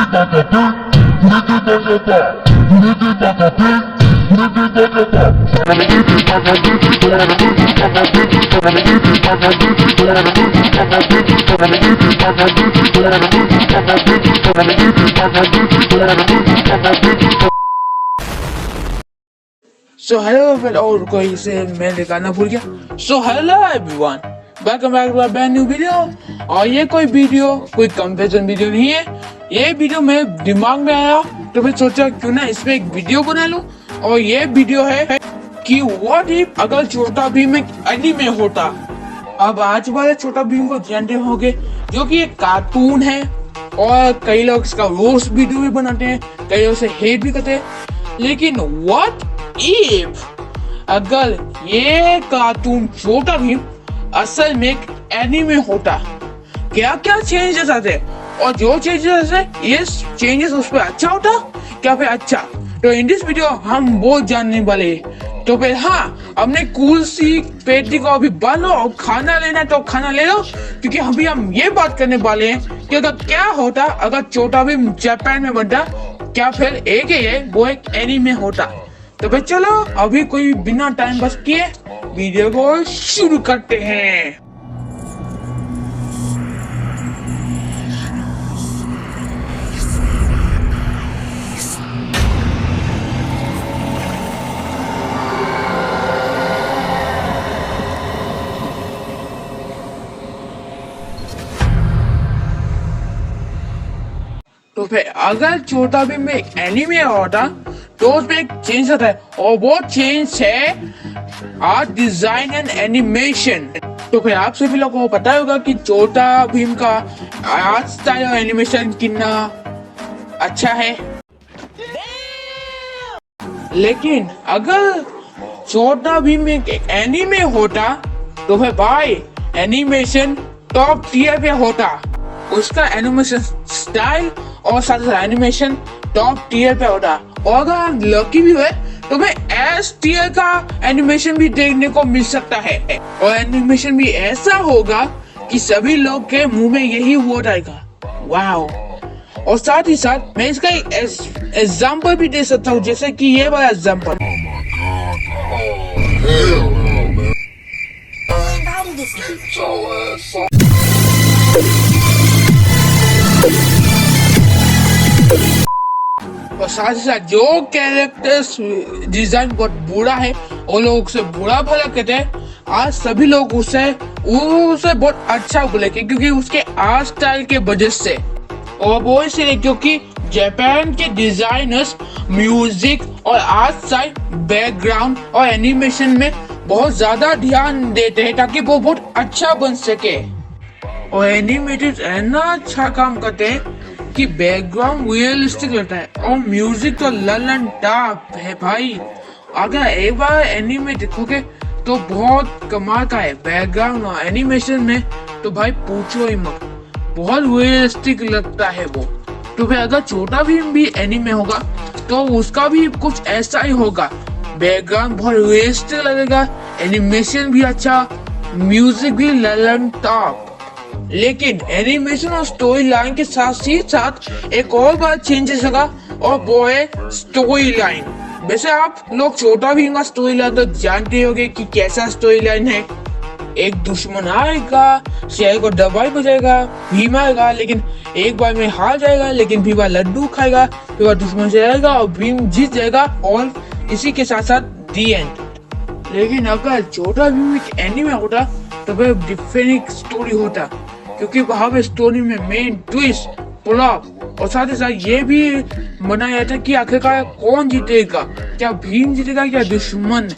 So hello everyone, और कोई से मैं दिखाना भूल गया. So hello everyone, welcome back to a brand new video. और ये कोई कंपैरिजन वीडियो नहीं है. ये वीडियो मेरे दिमाग में आया तो मैं सोचा क्यों ना इसमें एक वीडियो बना लूं. और ये वीडियो है कि व्हाट इफ अगर छोटा भीम एक एनीमे होता. अब आज वाले छोटा भीम को जानते होंगे जो कि एक कार्टून है और कई लोग इसका रोस्ट वीडियो भी बनाते हैं, कई लोग इसे हेट भी करते हैं. लेकिन व्हाट इफ अगर ये कार्टून छोटा भीम असल में एक एनीमे होता, क्या क्या चेंजेस आते और जो चेंजेस है ये चेंजेस उस पर अच्छा होता क्या फिर अच्छा. तो इन दिस वीडियो हम वो जानने वाले हैं. तो फिर हाँ, हमने कूल सी पेटी को अभी बांधो और खाना लेना है तो खाना ले लो, क्योंकि अभी हम ये बात करने वाले हैं कि अगर क्या होता अगर छोटा भीम जापान में बनता, क्या फिर एक ही वो एक एनीमे होता. तो फिर चलो अभी कोई बिना टाइम पास किए वीडियो को शुरू करते हैं. तो फिर अगर छोटा भीम में एक एनीमे होता तो उसमें एक चेंज आता है और वो चेंज है आर्ट डिजाइन एंड एनिमेशन. तो फिर आप सभी लोगों को पता होगा कि छोटा भीम का आर्ट स्टाइल और एनिमेशन कितना अच्छा है. लेकिन अगर छोटा भीम में एक एनीमे होता तो फिर भाई एनिमेशन टॉप टियर पे होता. उसका एनिमेशन स्टाइल और साथ साथ एनिमेशन टॉप टियर पे होता. और अगर हम लकी भी हुए तो हमें एस टियर का एनिमेशन भी देखने को मिल सकता है. और एनिमेशन भी ऐसा होगा कि सभी लोग के मुंह में यही वर्ड आएगा, वाओ. और साथ ही साथ मैं इसका एक एग्जाम्पल भी दे सकता हूँ, जैसे कि ये वाला एग्जाम्पल. और साथ ही साथ जो कैरेक्टर्स डिजाइन बहुत बुरा है वो लोग उसे बुरा भला कहते हैं, आज सभी लोग उसे बहुत अच्छा बोलेंगे क्योंकि उसके आर्ट स्टाइल के वजह से. और वो इसलिए क्योंकि जापान के डिजाइनर्स म्यूजिक और आर्ट स्टाइल, बैकग्राउंड और एनिमेशन में बहुत ज्यादा ध्यान देते हैं ताकि वो बहुत अच्छा बन सके. और एनिमेटेड इतना अच्छा काम करते हैं कि बैकग्राउंड रियलिस्टिक लगता है और म्यूजिक तो ललन टॉप है भाई. अगर एक बार एनीमे देखोगे तो बहुत कमाल का है बैकग्राउंड और एनिमेशन में, तो भाई पूछो ही मत, बहुत रियलिस्टिक लगता है वो. तो फिर अगर छोटा भीम भी एनीमे होगा तो उसका भी कुछ ऐसा ही होगा. बैकग्राउंड बहुत रियलिस्टिक लगेगा, एनिमेशन भी अच्छा, म्यूजिक भी ललन टॉप. लेकिन एनिमेशन और स्टोरी लाइन के साथ ही साथ एक और बात चेंजेस होगा और वो है स्टोरी लाइन. वैसे आप लोग छोटा भीम का स्टोरी लाइन तो जानते होंगे कि कैसा स्टोरी लाइन है. एक दुश्मन आएगा, शेर को दवाई बजाएगा, भीम आएगा लेकिन एक बार में हार जाएगा, लेकिन भीमा लड्डू खाएगा, फिर वह दुश्मन से आएगा और भीम जीत जाएगा और इसी के साथ साथ दी एंड. लेकिन अगर छोटा भीम एक एनीमे होता तो वह डिफरेंट स्टोरी होता, क्योंकि वहाँ पे स्टोरी में मेन ट्विस्ट, प्लॉट और साथ ही साथ ये भी बनाया था कि आखिरकार कौन जीतेगा, क्या भीम जीतेगा या दुश्मन,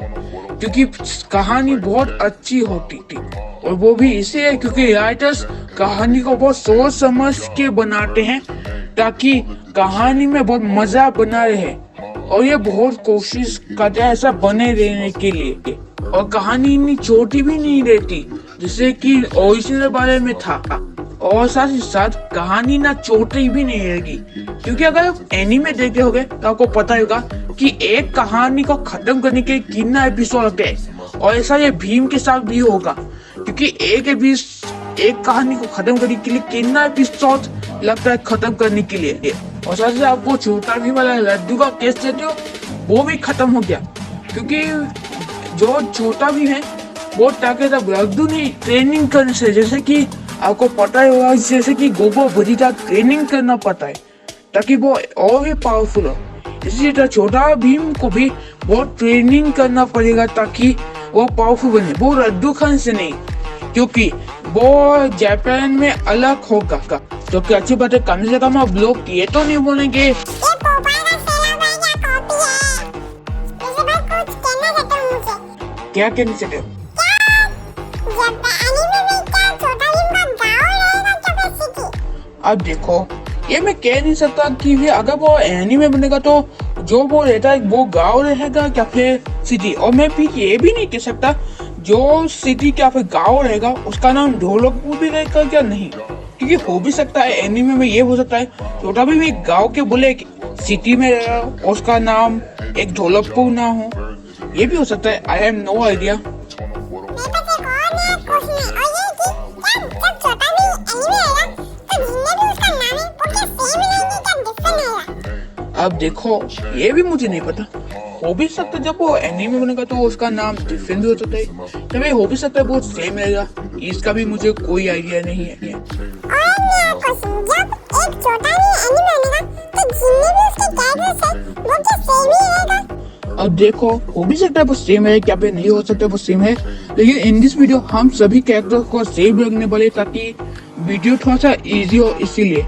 क्योंकि कहानी बहुत अच्छी होती थी. और वो भी इसलिए क्योंकि राइटर्स कहानी को बहुत सोच समझ के बनाते हैं ताकि कहानी में बहुत मजा बना रहे. और ये बहुत कोशिश करते हैं ऐसा बने रहने के लिए. और कहानी इतनी छोटी भी नहीं रहती जैसे कि ओरिजिनल बारे में था. और साथ ही साथ कहानी ना छोटी भी नहीं रहेगी, क्योंकि अगर आप एनीमे देखते होगे तो आपको पता होगा कि एक कहानी को खत्म करने के कितना एपिसोड लगते हैं. और ऐसा ये भीम के साथ भी होगा, क्योंकि एक कहानी को खत्म करने के लिए कितना एपिसोड लगता है खत्म करने के लिए. और साथ ही आपको छोटा भीम वाला लड्डू का केस देते हो वो भी खत्म हो गया, क्योंकि जो छोटा भीम है वो ताकत लड्डू नहीं ट्रेनिंग करने से, जैसे कि आपको पता ही होगा जैसे कि गोगो वेजिटा ट्रेनिंग करना पड़ता है ताकि वो और भी पावरफुल हो। इसी तरह छोटा भीम को भी बहुत ट्रेनिंग करना पड़ेगा ताकि वो पावरफुल बने, वो लड्डू खाने से नहीं, क्योंकि वो जापान में अलग होगा। तो क्या अच्छी बात है, कम से कम आप लोग ये तो नहीं बोलेंगे क्या कहना चाहते हो? अब देखो ये मैं कह नहीं सकता कि अगर वो एनीमे बनेगा तो जो वो रहता है वो गांव रहेगा या फिर सिटी, और मैं भी ये भी नहीं कह सकता जो सिटी या फिर गांव रहेगा उसका नाम ढोलकपुर भी रहेगा क्या नहीं, क्योंकि हो भी सकता है एनीमे में ये हो सकता है छोटा भी एक गांव के बोले सिटी में रहेगा उसका नाम एक ढोलकपुर ना हो, ये भी हो सकता है। I have no idea. अब देखो ये भी मुझे नहीं पता, हो भी सकता है जब वो एनीमे बनेगा तो उसका नाम डिफरेंट भी हो सकता है, तभी हो भी सकता है वो सेम रहेगा, इसका भी मुझे कोई आइडिया नहीं है। अब देखो हो भी सकता है वो सेम है, क्या पे नहीं हो सकता वो सेम है, लेकिन इन दिस वीडियो हम सभी कैरेक्टर को सेम रखने वाले ताकि वीडियो थोड़ा सा इजी हो, इसीलिए।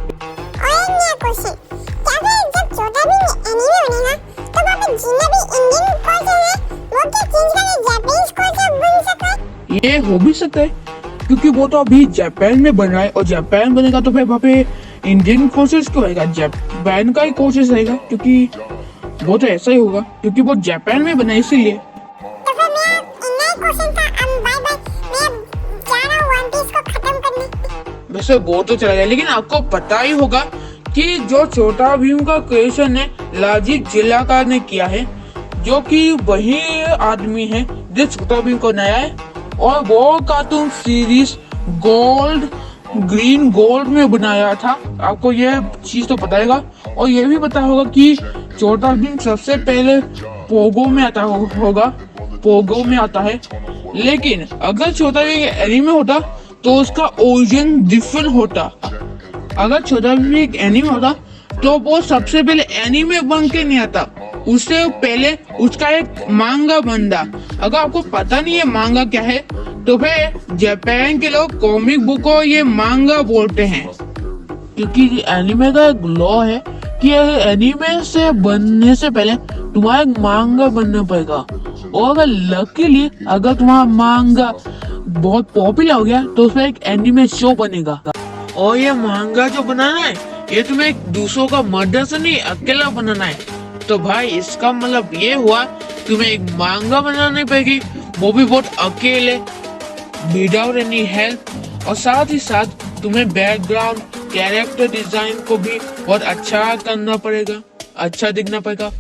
ये हो भी सकता है क्योंकि वो तो अभी जापान में बन रहा है और जापान बनेगा तो फिर वहाँ पे इंडियन कोर्सेज क्यों रहेगा, जापान का ही कोर्सेज रहेगा, क्योंकि वो तो ऐसा ही होगा क्योंकि वो जापान में बना है इसीलिए। वैसे वो तो चला गया, लेकिन आपको पता ही होगा कि जो छोटा भीम का क्रिएशन है लाजित जिलाकार ने किया है, जो कि वही आदमी है जो छोटा भीम को नया है, और वो कार्टून सीरीज ग्रीन गोल्ड में बनाया था। आपको ये चीज तो बताएगा, और ये भी पता होगा कि छोटा भीम सबसे पहले पोगो में आता होगा, पोगो में आता है, लेकिन अगर छोटा भीम एनीमे होता तो उसका ओरिजिन डिफरेंट होता। अगर छोटा भीम एक एनीमे होता तो वो सबसे पहले एनीमे बन के नहीं आता, उससे पहले उसका एक मांगा बनता। अगर आपको पता नहीं है मांगा क्या है तो फिर जापान के लोग कॉमिक बुक को ये मांगा बोलते हैं, क्योंकि एनीमे का एक लॉ है कि एनीमे से बनने से पहले तुम्हारा एक मांगा बनना पड़ेगा, और अगर लकीली अगर तुम्हारा मांगा बहुत पॉपुलर हो गया तो उसमें एक एनीमे शो बनेगा। और ये मांगा जो बनाना है ये तुम्हें दूसरों का मर्डर से नहीं अकेला बनाना है, तो भाई इसका मतलब ये हुआ तुम्हें एक मांगा बनानी पड़ेगी, वो भी बहुत अकेले विदाउट एनी हेल्प, और साथ ही साथ तुम्हें बैकग्राउंड कैरेक्टर डिजाइन को भी बहुत अच्छा करना पड़ेगा, अच्छा दिखना पड़ेगा।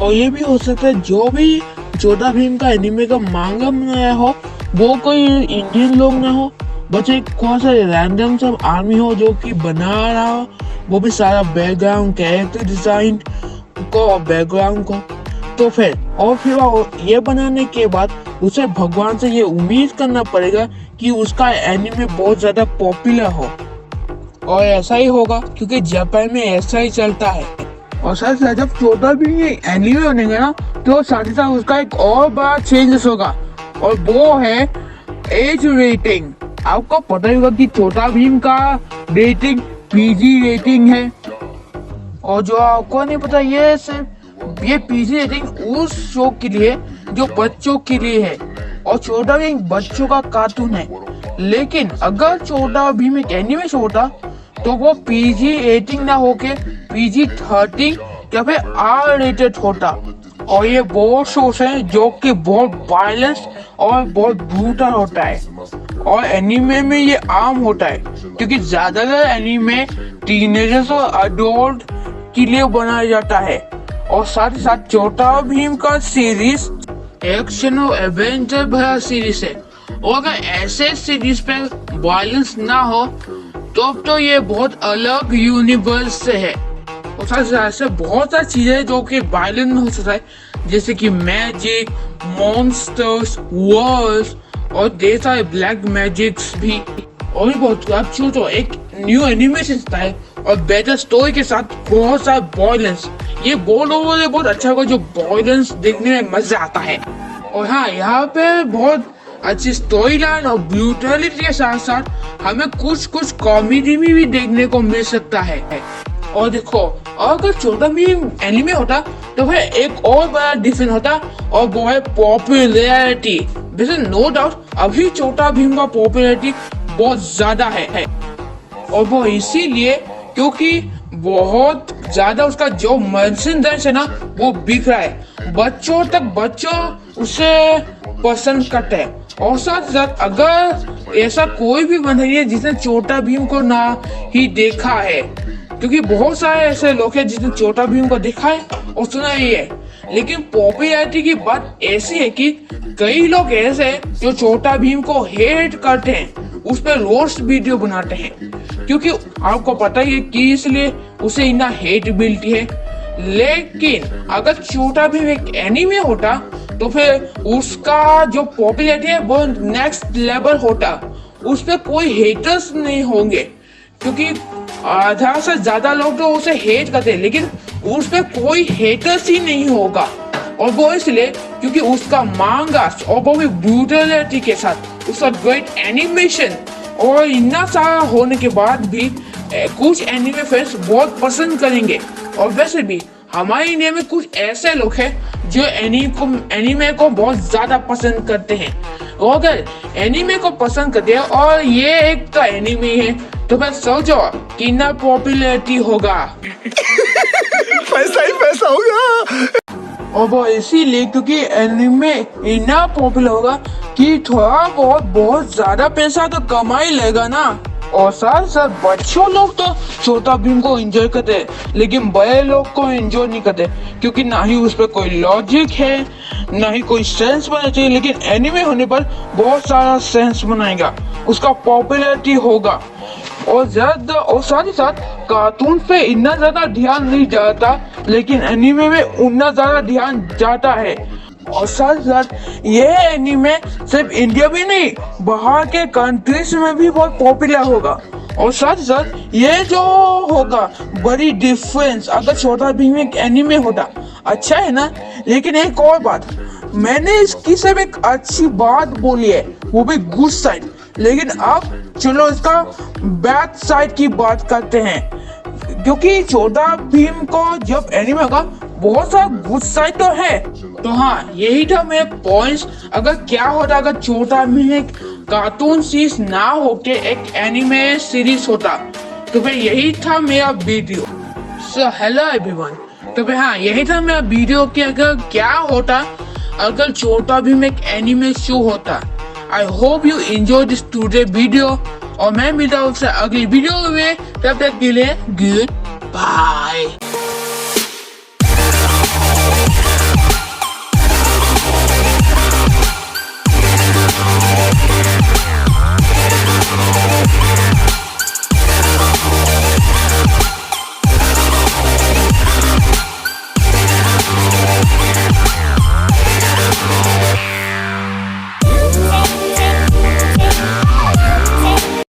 और ये भी हो सकता है जो भी छोटा भीम का एनीमे का मांगा बनाया हो वो कोई इंडियन लोग ना हो, बस एक कौन सा रैंडम सब आर्मी हो जो कि बना रहा हो, वो भी सारा बैकग्राउंड कैरेक्टर डिजाइन को और बैकग्राउंड को। तो फिर ये बनाने के बाद उसे भगवान से ये उम्मीद करना पड़ेगा कि उसका एनीमे बहुत ज्यादा पॉपुलर हो, और ऐसा ही होगा क्योंकि जापान में ऐसा ही चलता है। और साथ साथ जब छोटा भी ये एनीमे बनेगा ना तो साथ ही साथ उसका एक और बड़ा चेंजेस होगा, और वो है एज रेटिंग। आपको पता ही होगा कि छोटा भीम का रेटिंग पीजी रेटिंग है, और जो आपको नहीं पता ये पीजी रेटिंग उस शो के लिए जो बच्चों के लिए है, और छोटा भीम बच्चों का कार्टून है। लेकिन अगर छोटा भीम एक एनीमे शो होता तो वो पीजी रेटिंग ना होके PG-13 या फिर R रेटेड होता, और ये बहुत शोज हैं जो कि बहुत वायलेंस और बहुत ब्रूटल होता है, और एनीमे में ये आम होता है क्योंकि ज्यादातर एनीमे टीनेजर्स और अडल्ट के लिए बनाया जाता है। और साथ ही साथ छोटा भीम का सीरीज एक्शन और एडवेंचर भरा सीरीज है, और अगर ऐसे सीरीज पे वायलेंस ना हो तो ये बहुत अलग यूनिवर्स से है। और साथ ही ऐसे बहुत सारी चीजें जो कि वायलेंट हो सकता है, जैसे कि मैजिक, मॉन्स्टर्स, वॉर्स और ढेर सारे ब्लैक मैजिक्स भी। और भी बहुत आप सोचो, एक न्यू एनिमेशन स्टाइल और बेटर स्टोरी के साथ बहुत सारा वॉयलेंस, ये बहुत अच्छा होगा, जो वॉयलेंस देखने में मजा आता है। और हाँ, यहाँ पे बहुत अच्छी स्टोरी लाइन और ब्रूटलिटी के साथ साथ हमें कुछ कॉमेडी भी देखने को मिल सकता है। और देखो, अगर छोटा भीम एनिमे होता तो फिर एक और बड़ा डिफरेंस होता, और वो है पॉपुलैरिटी। वैसे नो डाउट अभी छोटा भीम का पॉपुलैरिटी बहुत ज्यादा है, और वो इसीलिए क्योंकि बहुत ज्यादा उसका जो मर्चेंडाइज है ना वो बिक रहा है, बच्चों उसे पसंद करते हैं। और साथ साथ अगर ऐसा कोई भी बंदा है जिसने छोटा भीम को ना ही देखा है, क्योंकि बहुत सारे ऐसे लोग हैं जिसने छोटा भीम को देखा है और सुना ही है, लेकिन पॉपुलैरिटी की बात ऐसी है कि कई लोग ऐसे हैं जो छोटा भीम को हेट करते हैं, उस पर रोस्ट वीडियो बनाते हैं, क्योंकि आपको पता ही है कि इसलिए उसे इतना हेट मिलती है। लेकिन अगर छोटा भीम एक एनीमे होता तो फिर उसका जो पॉपुलैरिटी है वो नेक्स्ट लेवल होता, उस पर कोई हेटर्स नहीं होंगे, क्योंकि आधा से ज्यादा लोग तो उसे हेट करते हैं, लेकिन उस पर कोई हेटर्स ही नहीं होगा। और वो इसलिए क्योंकि उसका मांगास और वो भी ब्रूटलिटी के साथ, उसका ग्रेट एनिमेशन और इतना सारा होने के बाद भी कुछ एनिमे फैंस बहुत पसंद करेंगे। और वैसे भी हमारे इंडिया में कुछ ऐसे लोग हैं जो एनिमे को बहुत ज्यादा पसंद करते हैं, और अगर एनिमे को पसंद करते हैं और ये एक तो एनिमे है, तो फिर सोचो कितना पॉपुलैरिटी होगा। पैसा ही पैसा होगा। और वो इसीलिए क्योंकि एनिमे इतना पॉपुलर होगा कि थोड़ा बहुत ज्यादा पैसा तो कमा ही लेगा ना। और साथ साथ बच्चों लोग तो छोटा भीम को एंजॉय करते हैं, लेकिन बड़े लोग को एंजॉय नहीं करते, क्योंकि ना ही उस पर कोई लॉजिक है, ना ही कोई सेंस बनना चाहिए। लेकिन एनिमे होने पर बहुत सारा सेंस बनाएगा, उसका पॉपुलैरिटी होगा। और साथ ही साथ कार्टून पे इतना ज्यादा ध्यान नहीं जाता, लेकिन एनिमे में उतना ज्यादा ध्यान जाता है। और साथ साथ ये एनिमे सिर्फ इंडिया में नहीं, बाहर के कंट्रीज में भी बहुत पॉपुलर होगा। और साथ साथ ये जो होगा बड़ी डिफरेंस, अगर छोटा भीम एक एनिमे होता, अच्छा है ना। लेकिन एक और बात, मैंने इसकी सिर्फ एक अच्छी बात बोली है, वो भी गुड साइड, लेकिन अब चलो इसका बैड साइड की बात करते हैं, क्योंकि छोटा भीम को जब एनिमे होगा बहुत सारा गुड साइड तो है। तो हाँ, यही था मेरे पॉइंट्स। अगर क्या होता अगर छोटा भीम एक कार्टून सीरीज ना होके एक एनिमे सीरीज होता, तो फिर यही था मेरा वीडियो। सो हेलो एवरीवन, तो फिर हाँ, यही था मेरा वीडियो कि अगर क्या होता अगर छोटा भीम एक एनिमे शो होता। I hope you enjoy this today video, और मैं मिलता हूँ आपसे अगली वीडियो में। तब तक के लिए गुड बाय।